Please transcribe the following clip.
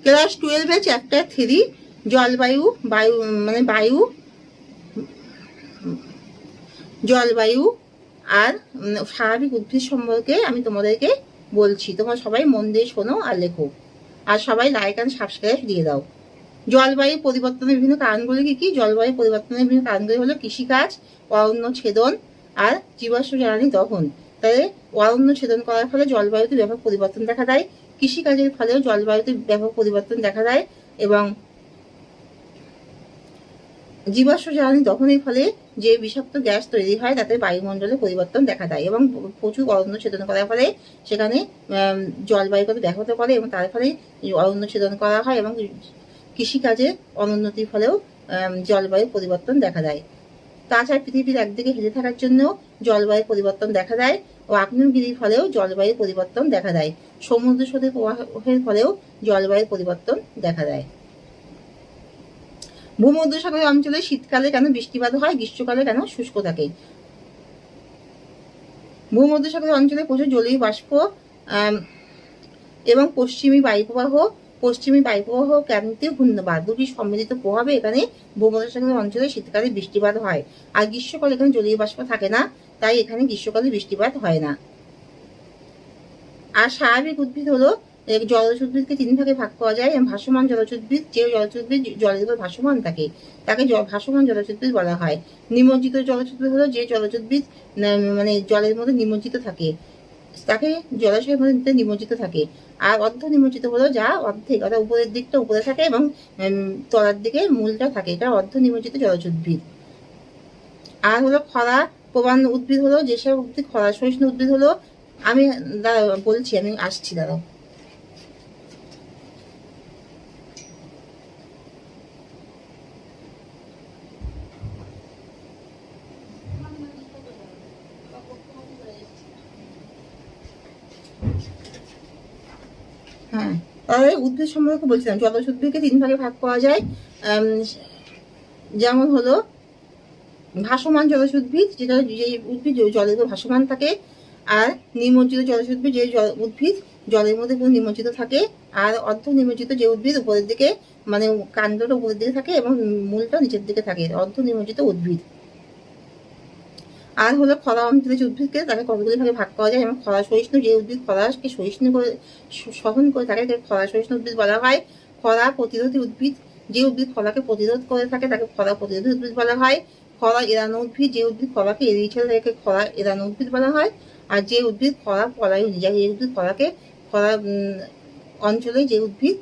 Class 12 chapter 3 জলবায়ু জলবায়ু আর স্বাভাবিক উদ্ভিদ সম্পর্কে আমি তোমাদেরকে বলছি। তোমরা সবাই মন দিয়ে শোনো আর লেখো, আর সবাই লাইক অ্যান্ড সাবস্ক্রাইব দিয়ে দাও। জলবায়ু পরিবর্তনের বিভিন্ন কারণগুলি কি কি? জলবায়ু পরিবর্তনের বিভিন্ন কারণগুলি হলো কৃষিকাজ, অরণ্য ছেদন আর জীবাশ্ম জ্বালানি দহন। তাহলে অরণ্য ছেদন করার ফলে জলবায়ুতে ব্যাপক পরিবর্তন দেখা দেয়, কৃষিকাজের ফলেও জলবায়ুতে ব্যাপক পরিবর্তন দেখা দেয়, এবং জীবাশ্ম জ্বালানি দহনের ফলে যে বিষাক্ত গ্যাস তৈরি হয় তাতে বায়ুমণ্ডলে পরিবর্তন দেখা দেয়, এবং প্রচুর অরণ্য ছেদন করার ফলে সেখানে জলবায়ুকে ব্যাহত করে, এবং তার ফলে অরণ্য ছেদন করা হয়, এবং কৃষিকাজে অনুন্নতির ফলেও জলবায়ু পরিবর্তন দেখা দেয়। তাছাড়া পৃথিবীর একদিকে হেলে থাকার জন্য জলবায়ু পরিবর্তন দেখা দেয়, ও আগ্নেয়গিরির ফলেও জলবায়ু পরিবর্তন দেখা দেয়। সমুদ্র স্রোতের প্রবাহের ফলেও জলবায়ু পরিবর্তন দেখা দেয়। ভূমধ্যসাগরীয় অঞ্চলে শীতকালে কেন বৃষ্টিপাত হয়, গ্রীষ্মকালে কেন শুষ্ক থাকে? ভূমধ্যসাগরীয় অঞ্চলে প্রচুর জলীয় বাষ্প এবং পশ্চিমী বায়ুপ্রবাহ ক্রান্তীয় ঘূর্ণিঝড় দুটি সম্মিলিত প্রভাবে এখানে ভূমধ্যসাগরীয় অঞ্চলে শীতকালে বৃষ্টিপাত হয়। আর গ্রীষ্মকালে এখানে জলীয় বাষ্প থাকে না, তাই এখানে গ্রীষ্মকালে বৃষ্টিপাত হয় না। আর স্বাভাবিক উদ্ভিদ হলো জলজ উদ্ভিদকে 3 ভাগে ভাগ করা যায়। ভাসমান জলজ উদ্ভিদ, যে জলজ উদ্ভিদ জলের উপর ভাসমান থাকে তাকে ভাসমান জলজ উদ্ভিদ বলা হয়। নিমজ্জিত জলজ উদ্ভিদ হলো যে জলজ উদ্ভিদ মানে জলের মধ্যে নিমজ্জিত থাকে, তাকে জলাশয়ের মধ্যে নিমজ্জিত থাকে। আর অর্ধ নিমজ্জিত হলো যা অর্ধেক, অর্থাৎ উপরের দিকটা উপরে থাকে এবং তলার দিকে মূলটা থাকে, এটা অর্ধ নিমজ্জিত জলজ উদ্ভিদ। আর হলো খরা প্রবণ উদ্ভিদ হলো যেসব উদ্ভিদ খরা সহিষ্ণু উদ্ভিদ হলো, আমি বলছি, আমি আসছি, দাঁড়াও। হ্যাঁ, তাহলে উদ্ভিদ সম্পর্কে বলছিলাম। জলজ উদ্ভিদকে 3 ভাগে ভাগ করা যায়। যেমন হলো ভাসমান জলজ উদ্ভিদ, যেটা যে উদ্ভিদ জলের উপর ভাসমান থাকে, আর নিমজ্জিত জলজ উদ্ভিদ যে উদ্ভিদ জলের মধ্যে পুরো নিমজ্জিত থাকে, আর অর্ধ নিমজ্জিত যে উদ্ভিদ উপরের দিকে মানে কাণ্ডটা উপরের দিকে থাকে এবং মূলটা নিচের দিকে থাকে, অর্ধ নিমজ্জিত উদ্ভিদ। আর হলো খরা অঞ্চলে যে উদ্ভিদকে তাকে কতগুলি ভাগে ভাগ করা যায়, এবং খরা সহিষ্ণু যে উদ্ভিদ খরাকে সহিষ্ণু করে সহন করে তাকে খরা সহিষ্ণু উদ্ভিদ বলা হয়। খরা প্রতিরোধী উদ্ভিদ, যে উদ্ভিদ খরাকে প্রতিরোধ করে থাকে তাকে খরা প্রতিরোধী উদ্ভিদ বলা হয়। খরা এড়ানো উদ্ভিদ, যে উদ্ভিদ খরাকে এড়িয়ে চলে তাকে খরা এড়ানো উদ্ভিদ বলা হয়। আর যে উদ্ভিদ খরা পলায়নী, যে উদ্ভিদ খরা অঞ্চলে যে উদ্ভিদ